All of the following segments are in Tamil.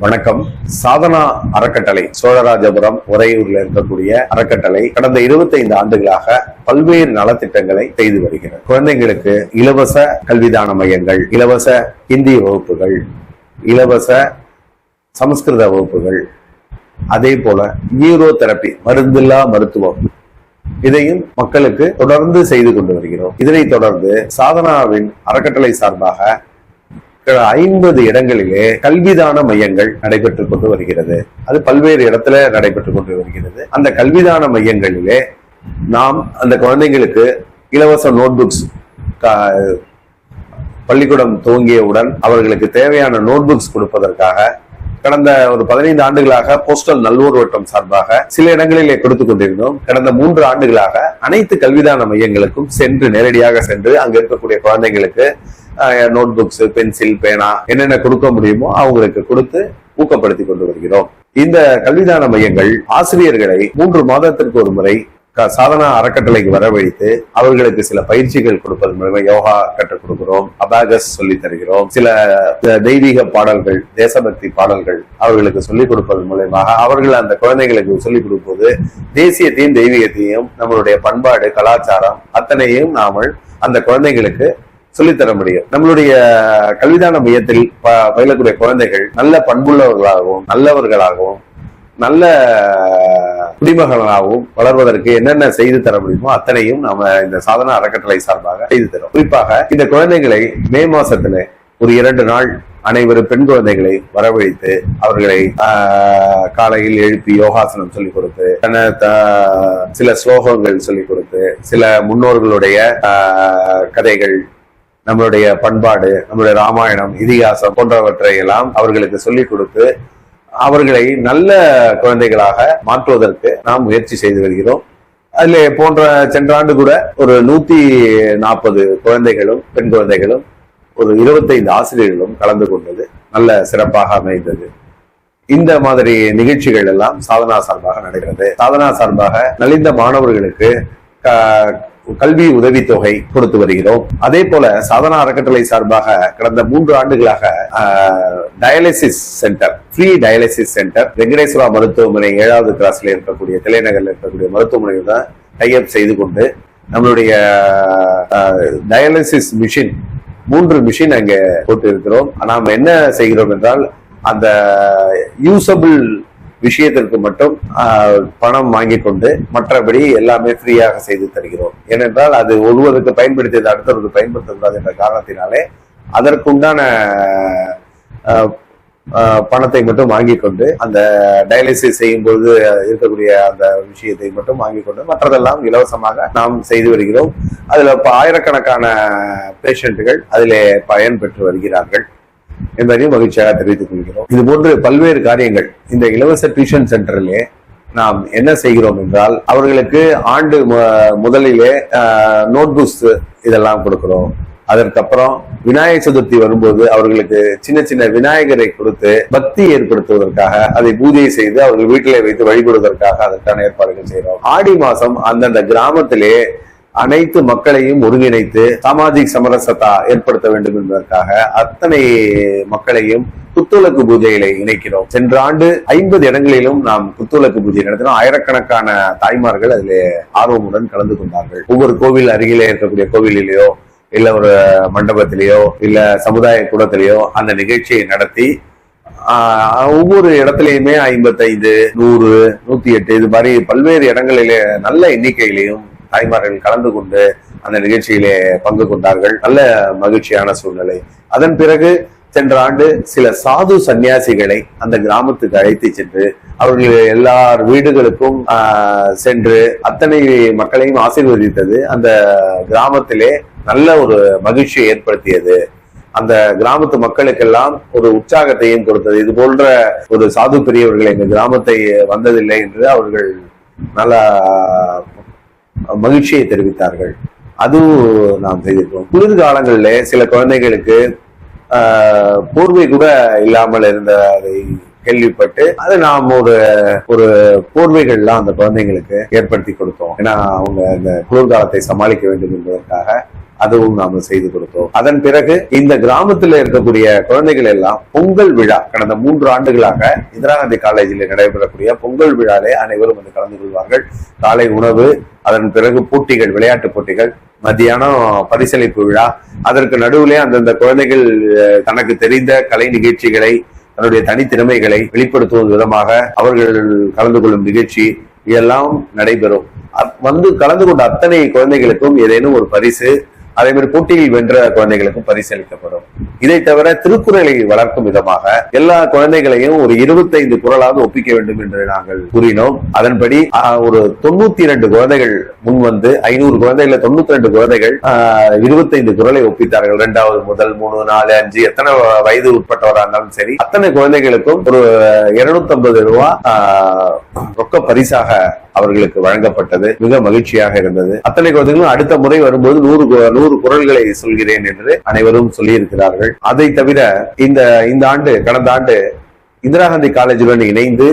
வணக்கம். சாதனா அறக்கட்டளை சோழராஜபுரம் உறையூர்ல இருக்கக்கூடிய அறக்கட்டளை கடந்த 25 ஆண்டுகளாக பல்வேறு நலத்திட்டங்களை செய்து வருகிறது. குழந்தைங்களுக்கு இலவச கல்விதான மையங்கள், இலவச ஹிந்தி வகுப்புகள், இலவச சமஸ்கிருத வகுப்புகள், அதே போல நியூரோதெரப்பி மருந்தில்லா மருத்துவம், இதையும் மக்களுக்கு தொடர்ந்து செய்து கொண்டு வருகிறோம். இதனைத் தொடர்ந்து சாதனாவின் அறக்கட்டளை சார்பாக 50 இடங்களிலே கல்விதான மையங்கள் நடைபெற்றுக் கொண்டு வருகிறது. அது பல்வேறு இடத்துல நடைபெற்றுக் கொண்டு வருகிறது. அந்த கல்விதான மையங்களிலே நாம் அந்த குழந்தைங்களுக்கு இலவச நோட்புக்ஸ், பள்ளிக்கூடம் துவங்கியவுடன் அவர்களுக்கு தேவையான நோட்புக்ஸ் கொடுப்பதற்காக கடந்த ஒரு 15 ஆண்டுகளாக போஸ்டல் நல்லூர் வட்டம் சார்பாக சில இடங்களிலே கொடுத்துக் கொண்டிருந்தோம். கடந்த 3 ஆண்டுகளாக அனைத்து கல்விதான மையங்களுக்கும் நேரடியாக சென்று அங்க இருக்கக்கூடிய குழந்தைங்களுக்கு நோட்புக்ஸ், பென்சில், பேனா என்னென்ன கொடுக்க முடியுமோ அவங்களுக்கு கொடுத்து ஊக்கப்படுத்தி கொண்டு வருகிறோம். இந்த கல்விதான மையங்கள் ஆசிரியர்களை 3 மாதத்திற்கு ஒரு முறை சாதனா அறக்கட்டளைக்கு வரவழைத்து அவர்களுக்கு சில பயிற்சிகள் கொடுப்பது மூலமா யோகா கற்றுக் கொடுக்கிறோம், அபாகஸ் சொல்லி தருகிறோம், சில தெய்வீக பாடல்கள், தேசபக்தி பாடல்கள் அவர்களுக்கு சொல்லிக் கொடுப்பதன் மூலமாக அவர்கள் அந்த குழந்தைகளுக்கு சொல்லிக் கொடுப்பது தேசியத்தையும் தெய்வீகத்தையும் நம்மளுடைய பண்பாடு, கலாச்சாரம் அத்தனையும் நாம அந்த குழந்தைகளுக்கு சொல்லித்தர முடியும். நம்மளுடைய கல்விதான மையத்தில் பயிலக்கூடிய குழந்தைகள் நல்ல பண்புள்ளவர்களாகவும் நல்லவர்களாகவும் நல்ல குடிமகனாகவும் வளர்வதற்கு என்னென்ன செய்து தர முடியுமோ அத்தனையும் நாம இந்த சாதனா அறக்கட்டளை சார்பாக செய்து தரோம். குறிப்பாக இந்த குழந்தைகளை மே மாசத்துல ஒரு 2 நாள் அனைவரும் பெண் குழந்தைகளை வரவழைத்து அவர்களை காலையில் எழுப்பி யோகாசனம் சொல்லிக் கொடுத்து, சில ஸ்லோகங்கள் சொல்லிக் கொடுத்து, சில முன்னோர்களுடைய கதைகள், நம்மளுடைய பண்பாடு, நம்மளுடைய ராமாயணம், இதிகாசம் போன்றவற்றை எல்லாம் அவர்களுக்கு சொல்லிக் கொடுத்து அவர்களை நல்ல குழந்தைகளாக மாற்றுவதற்கு நாம் முயற்சி செய்து வருகிறோம். அதுல சென்ற ஆண்டு கூட ஒரு 140 குழந்தைகளும் பெண் குழந்தைகளும் ஒரு 25 ஆசிரியர்களும் கலந்து கொண்டது நல்ல சிறப்பாக அமைந்தது. இந்த மாதிரி நிகழ்ச்சிகள் எல்லாம் சாதனா சார்பாக நடக்கிறது. சாதனா சார்பாக நலிந்த மாணவர்களுக்கு கல்வி உதவித்தொகை கொடுத்து வருகிறோம். அதே போல சாதனா அறக்கட்டளை சார்பாக கடந்த 3 ஆண்டுகளாக dialysis centre, free dialysis centre Venkateswara மருத்துவமனை 7வது கிராஸ்ல இருக்கக்கூடிய தலைநகர்ல இருக்கக்கூடிய மருத்துவமனையில் தான் டைப் செய்து கொண்டு நம்மளுடைய டயாலிசிஸ் மிஷின் 3 மிஷின் அங்கே போட்டு இருக்கிறோம். நாம் என்ன செய்கிறோம் என்றால் அந்த யூசபிள் விஷயத்திற்கு மட்டும் பணம் வாங்கி கொண்டு மற்றபடி எல்லாமே ஃப்ரீயாக செய்து தருகிறோம். ஏனென்றால் அது ஒருவருக்கு பயன்படுத்தியது அடுத்தவருக்கு பயன்படுத்தக்கூடாது என்ற காரணத்தினாலே அதற்குண்டான பணத்தை மட்டும் வாங்கி கொண்டு அந்த டயாலிசிஸ் செய்யும் போது இருக்கக்கூடிய அந்த விஷயத்தை மட்டும் வாங்கி கொண்டு மற்றதெல்லாம் இலவசமாக நாம் செய்து வருகிறோம். அதுல ஆயிரக்கணக்கான பேஷண்ட்டுகள் அதிலே பயன் பெற்று வருகிறார்கள் என்பதையும் மகிழ்ச்சியாக தெரிவித்துக் கொள்கிறோம். இது போன்று பல்வேறு காரியங்கள் இந்த இலவச டியூஷன் சென்டரிலே நாம் என்ன செய்கிறோம் என்றால் அவர்களுக்கு ஆண்டு முதலிலே நோட்புக்ஸ் இதெல்லாம் கொடுக்கிறோம். அதற்கப்புறம் விநாயகர் சதுர்த்தி வரும்போது அவர்களுக்கு சின்ன சின்ன விநாயகரை கொடுத்து பக்தி ஏற்படுத்துவதற்காக அதை பூஜை செய்து அவர்கள் வீட்டிலே வைத்து வழிபடுவதற்காக அதற்கான ஏற்பாடுகள் செய்கிறோம். ஆடி மாசம் அந்தந்த கிராமத்திலே அனைத்து மக்களையும் ஒருங்கிணைத்து சாமாஜிக் சமரசத்தா ஏற்படுத்த வேண்டும் என்பதற்காக அத்தனை மக்களையும் குத்துவிளக்கு பூஜைகளை இணைக்கிறோம். சென்ற ஆண்டு 50 இடங்களிலும் நாம் குத்துவிளக்கு பூஜை நடத்தினோம். ஆயிரக்கணக்கான தாய்மார்கள் அதிலே ஆர்வமுடன் கலந்து கொண்டார்கள். ஒவ்வொரு கோவில் அருகிலே இருக்கக்கூடிய கோவிலிலேயோ இல்ல ஒரு மண்டபத்திலேயோ இல்ல சமுதாய கூடத்திலேயோ அந்த நிகழ்ச்சியை நடத்தி ஒவ்வொரு இடத்திலையுமே 55, 100, 108 இது மாதிரி பல்வேறு இடங்களிலே நல்ல எண்ணிக்கையிலையும் தாய்மார்கள் கலந்து கொண்டு அந்த நிகழ்ச்சியிலே பங்கு கொண்டார்கள். நல்ல மகிழ்ச்சியான சூழ்நிலை. அதன் பிறகு சென்ற ஆண்டு சில சாது சன்னியாசிகளை அந்த கிராமத்துக்கு அழைத்து சென்று அவர்கள் எல்லார் வீடுகளுக்கும் சென்று அத்தனை மக்களையும் ஆசீர்வதித்தது அந்த கிராமத்திலே நல்ல ஒரு மகிழ்ச்சியை ஏற்படுத்தியது. அந்த கிராமத்து மக்களுக்கெல்லாம் ஒரு உற்சாகத்தையும் கொடுத்தது. இது போன்ற ஒரு சாது பெரியவர்கள் எங்க கிராமத்தை வந்ததில்லை என்று அவர்கள் நல்ல மகிழ்ச்சியை தெரிவித்தார்கள். அதுவும் நாம் செய்திருக்கோம். குளிர்காலங்களில் சில குழந்தைகளுக்கு போர்வை கூட இல்லாமல் இருந்ததை கேள்விப்பட்டு அது நாம் ஒரு போர்வைகள்லாம் அந்த குழந்தைங்களுக்கு ஏற்படுத்தி கொடுத்தோம். ஏன்னா அவங்க இந்த குளிர்காலத்தை சமாளிக்க வேண்டும் என்பதற்காக அதுவும் நாம செய்து கொடுத்தோம். அதன் பிறகு இந்த கிராமத்தில் இருக்கக்கூடிய குழந்தைகள் எல்லாம் பொங்கல் விழா கடந்த 3 ஆண்டுகளாக இந்திரா காந்தி காலேஜில் நடைபெறக்கூடிய பொங்கல் விழாலே அனைவரும் வந்து கலந்து கொள்வார்கள். காலை உணவு, அதன் பிறகு போட்டிகள், விளையாட்டு போட்டிகள், மத்தியானம் பரிசளிப்பு விழா, அதற்கு நடுவிலே அந்தந்த குழந்தைகள் தனக்கு தெரிந்த கலை நிகழ்ச்சிகளை, தன்னுடைய தனித்திறமைகளை வெளிப்படுத்துவது விதமாக அவர்கள் கலந்து கொள்ளும் நிகழ்ச்சி இதெல்லாம் நடைபெறும். வந்து கலந்து கொண்ட அத்தனை குழந்தைகளுக்கும் ஏதேனும் ஒரு பரிசு, அதே மாதிரி போட்டியில் வென்ற குழந்தைகளுக்கும் பரிசு அளிக்கப்படும். இதை தவிர திருக்குறளை வளர்க்கும் விதமாக எல்லா குழந்தைகளையும் ஒரு 25 குறளாவது ஒப்பிக்க வேண்டும் என்று நாங்கள் கூறினோம். அதன்படி ஒரு 92 குழந்தைகள் முன் வந்து 500 குழந்தைகள் 92 குழந்தைகள் 25 குறளை ஒப்பித்தார்கள். 2வது முதல் 3, 4, 5 எத்தனை வயது உட்பட்டவராக இருந்தாலும் சரி அத்தனை குழந்தைகளுக்கும் ஒரு 250 ரூபாய் ரொக்க பரிசாக அவர்களுக்கு வழங்கப்பட்டது. மிக மகிழ்ச்சியாக இருந்தது. அத்தனை குழந்தைகளும் அடுத்த முறை வரும்போது 100 குறள்களை சொல்கிறேன் என்று அனைவரும் சொல்லியிருக்கிறார்கள். அதை தவிர இந்த ஆண்டு, கடந்த ஆண்டு இந்திரா காந்தி காலேஜுடன் இணைந்து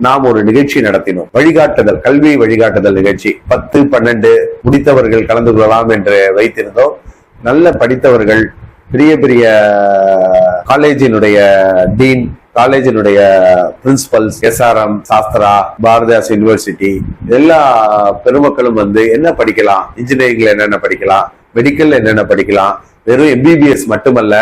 நாம் ஒரு நிகழ்ச்சி நடத்தினோம். வழிகாட்டுதல், கல்வி வழிகாட்டுதல் நிகழ்ச்சி. 10, 12 முடித்தவர்கள் கலந்து கொள்ளலாம் என்று வைத்திருந்தோம். நல்ல படித்தவர்கள், பெரிய பெரிய காலேஜினுடைய டீன், காலேஜினுடைய principals, SRM, Sastra, Bharathidas university எல்லா பெருமக்களும் வந்து என்ன படிக்கலாம், இன்ஜினியரிங்ல என்னென்ன படிக்கலாம், மெடிக்கல் என்னென்ன படிக்கலாம், வெறும் MBBS மட்டுமல்ல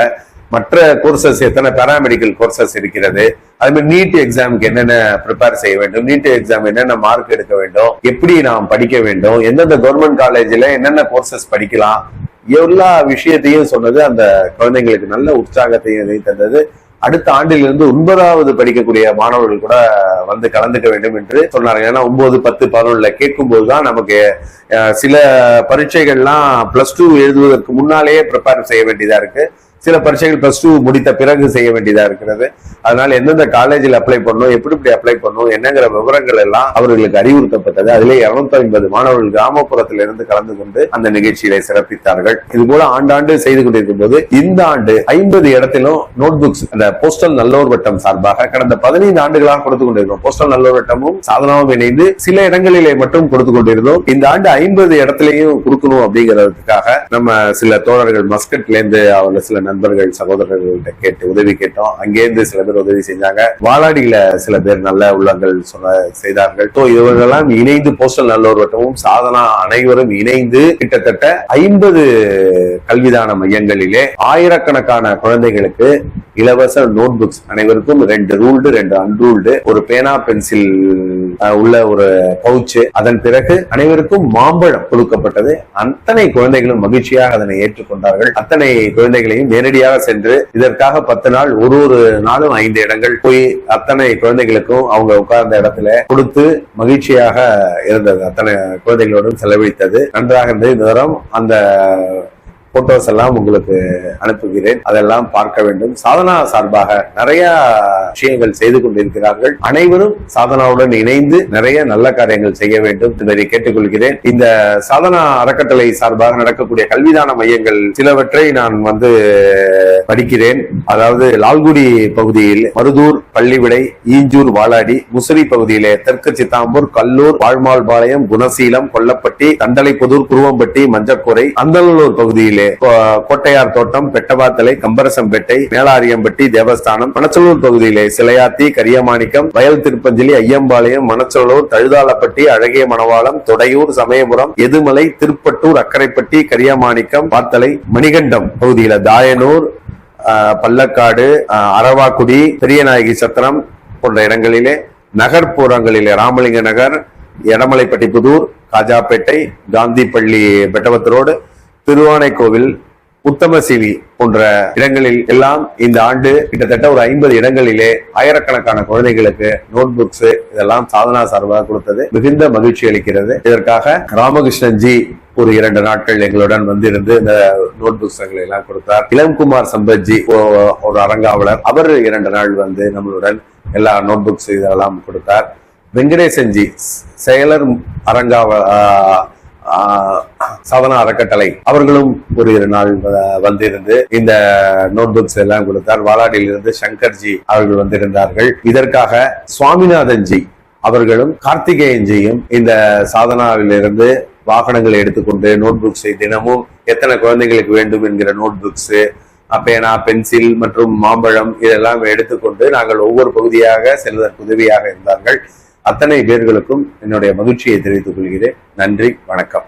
மற்ற கோர்சஸ் எத்தனை பேராமெடிக்கல் கோர்சஸ் இருக்கிறது, அது மாதிரி நீட் எக்ஸாமுக்கு என்னென்ன ப்ரிப்பேர் செய்ய வேண்டும், நீட் எக்ஸாம் என்னென்ன மார்க் எடுக்க வேண்டும், எப்படி நாம் படிக்க வேண்டும், எந்தெந்த கவர்மெண்ட் காலேஜ்ல என்னென்ன கோர்சஸ் படிக்கலாம், எல்லா விஷயத்தையும் சொன்னது. அந்த குழந்தைங்களுக்கு நல்ல உற்சாகத்தையும் தந்தது. அடுத்த ஆண்டிலிருந்து 9வது படிக்கக்கூடிய மாணவர்கள் கூட வந்து கலந்துக்க வேண்டும் என்று சொன்னாங்க. ஏன்னா 9, 10, 11 கேட்கும் போதுதான் நமக்கு சில பரீட்சைகள்லாம் +2 எழுதுவதற்கு முன்னாலேயே ப்ரிப்பேர் செய்ய வேண்டியதா இருக்கு. சில பரீட்சைகள் +2 முடித்த பிறகு செய்ய வேண்டியதா இருக்கிறது. அதனால எந்தெந்த காலேஜில் அப்ளை பண்ணணும், எப்படி அப்ளை பண்ணணும் என்னங்கிற விவரங்கள் எல்லாம் அவர்களுக்கு அறிவுறுத்தப்பட்டது. அதிலே 250 மாணவர்கள் கிராமப்புறத்தில் இருந்து கலந்து கொண்டு அந்த நிகழ்ச்சியை சிறப்பித்தார்கள். இது போல ஆண்டாண்டு செய்து கொண்டிருக்கும் போது இந்த ஆண்டு 50 இடத்திலும் நோட் புக்ஸ் அந்த போஸ்டல் நல்லோர் வட்டம் சார்பாக கடந்த 15 ஆண்டுகளாக கொடுத்து கொண்டிருக்கிறோம். போஸ்டல் நல்லோர் வட்டமும் சாதனாவும் இணைந்து சில இடங்களிலே மட்டும் கொடுத்து கொண்டிருந்தோம். இந்த ஆண்டு 50 இடத்திலையும் கொடுக்கணும் அப்படிங்கிறதுக்காக நம்ம சில தோழர்கள் மஸ்கட்ல இருந்து அவங்க சில நண்பர்கள் சகோதரர்கள்ட்ட கேட்டு உதவி கேட்டோம். அங்கேருந்து சில பேர் உதவி செஞ்சாங்க. வாலாடியில சில பேர் நல்ல உள்ளங்கள் செய்தார்கள். இவர்களெல்லாம் இணைந்து போஸ்டல் நல்லோர் வட்டமும் சாதனா அனைவரும் இணைந்து கிட்டத்தட்ட 50 கல்விதான மையங்களிலே ஆயிரக்கணக்கான குழந்தைகளுக்கு இலவச நோட் புக்ஸ், அனைவருக்கும் 2 ரூல்டு 2 அன்ரூல்டு, ஒரு பேனா பென்சில் உள்ள ஒரு பவுச்சு, அதன் பிறகு அனைவருக்கும் மாம்பழம் கொடுக்கப்பட்டது. அத்தனை குழந்தைகளும் மகிழ்ச்சியாக அதனை ஏற்றுக்கொண்டார்கள். அத்தனை குழந்தைகளையும் நேரடியாக சென்று இதற்காக 10 நாள் ஒரு நாளும் 5 இடங்கள் போய் அத்தனை குழந்தைகளுக்கும் அவங்க உட்கார்ந்த இடத்துல கொடுத்து மகிழ்ச்சியாக இருந்தது. அத்தனை குழந்தைகளோடும் செலவழித்தது. நன்றாக இருந்தது. இந்த தரம் அந்த போட்டோஸ் எல்லாம் உங்களுக்கு அனுப்புகிறேன். அதெல்லாம் பார்க்க வேண்டும். சாதனா சார்பாக நிறைய விஷயங்கள் செய்து கொண்டிருக்கிறார்கள். அனைவரும் சாதனாவுடன் இணைந்து நிறைய நல்ல காரியங்கள் செய்ய வேண்டும் என்பதை கேட்டுக்கொள்கிறேன். இந்த சாதனா அறக்கட்டளை சார்பாக நடக்கக்கூடிய கல்விதான மையங்கள் சிலவற்றை நான் வந்து படிக்கிறேன். அதாவது லால்குடி பகுதியில் மருதூர், பள்ளிவிடை, ஈஞ்சூர், வாலாடி, முசிறி பகுதியிலே தெற்கு சித்தாம்பூர், கல்லூர், வாழ்மாள்பாளையம், குணசீலம், கொல்லப்பட்டி, தண்டலைப்புதூர், குருவம்பட்டி, மஞ்சக்கோரை, அந்தலூர் பகுதியிலே கோட்டையார் தோட்டம், பெட்டவாத்தலை, கம்பரசம்பேட்டை, மேலாரியம்பட்டி, தேவஸ்தானம், மணச்சலூர் பகுதியிலே சிலையாத்தி, கரியமாணிக்கம், வயல் திருப்பஞ்சலி, ஐயம்பாளையம், மணச்சலூர், தழுதாளப்பட்டி, அழகிய மணவாளம், தொடையூர், சமயபுரம், எதுமலை, திருப்பட்டூர், அக்கரைப்பட்டி, கரியமாணிக்கம், வாத்தலை, மணிகண்டம் பகுதியில தாயனூர், பள்ளக்காடு, அரவாக்குடி, பெரியநாயகி சத்திரம் போன்ற இடங்களிலே, நகர்ப்புறங்களிலே ராமலிங்க நகர், எடமலைப்பட்டி புதூர், காஜாப்பேட்டை, காந்திப்பள்ளி, பெட்டவத்து ரோடு, திருவானைக்கோவில், உத்தமசிவி போன்ற இடங்களில் எல்லாம் இந்த ஆண்டு கிட்டத்தட்ட ஒரு 50 இடங்களிலே ஆயிரக்கணக்கான குழந்தைகளுக்கு நோட் புக்ஸ் இதெல்லாம் சாதனா சார்பாக கொடுத்தது மிகுந்த மகிழ்ச்சி அளிக்கிறது. இதற்காக ராமகிருஷ்ணன் ஜி ஒரு 2 நாட்கள் எங்களுடன் வந்திருந்து இந்த நோட் புக்ஸ்களை எல்லாம் கொடுத்தார். இளம்குமார் சம்பத்ஜி ஒரு அரங்காவலர், அவர் 2 நாள் வந்து நம்மளுடன் எல்லா நோட் புக்ஸ் இதெல்லாம் கொடுத்தார். வெங்கடேசன் ஜி செயலர் சாதனா அறக்கட்டளை, அவர்களும் ஒரு 2 நாள் வந்திருந்து இந்த நோட் புக்ஸ் எல்லாம் கொடுத்தார். வாலாடியிலிருந்து சங்கர்ஜி அவர்கள் வந்திருந்தார்கள். இதற்காக சுவாமிநாதன் ஜி அவர்களும் கார்த்திகேயன்ஜியும் இந்த சாதனாவிலிருந்து வாகனங்களை எடுத்துக்கொண்டு நோட் புக்ஸை தினமும் எத்தனை குழந்தைங்களுக்கு வேண்டும் என்கிற நோட் புக்ஸ், பேனா, பென்சில் மற்றும் மாம்பழம் இதெல்லாம் எடுத்துக்கொண்டு நாங்கள் ஒவ்வொரு பகுதியாக செல்வதற்கு உதவியாக இருந்தார்கள். அத்தனை பேர்களுக்கும் என்னுடைய மகிழ்ச்சியை தெரிவித்துக் கொள்கிறேன். நன்றி, வணக்கம்.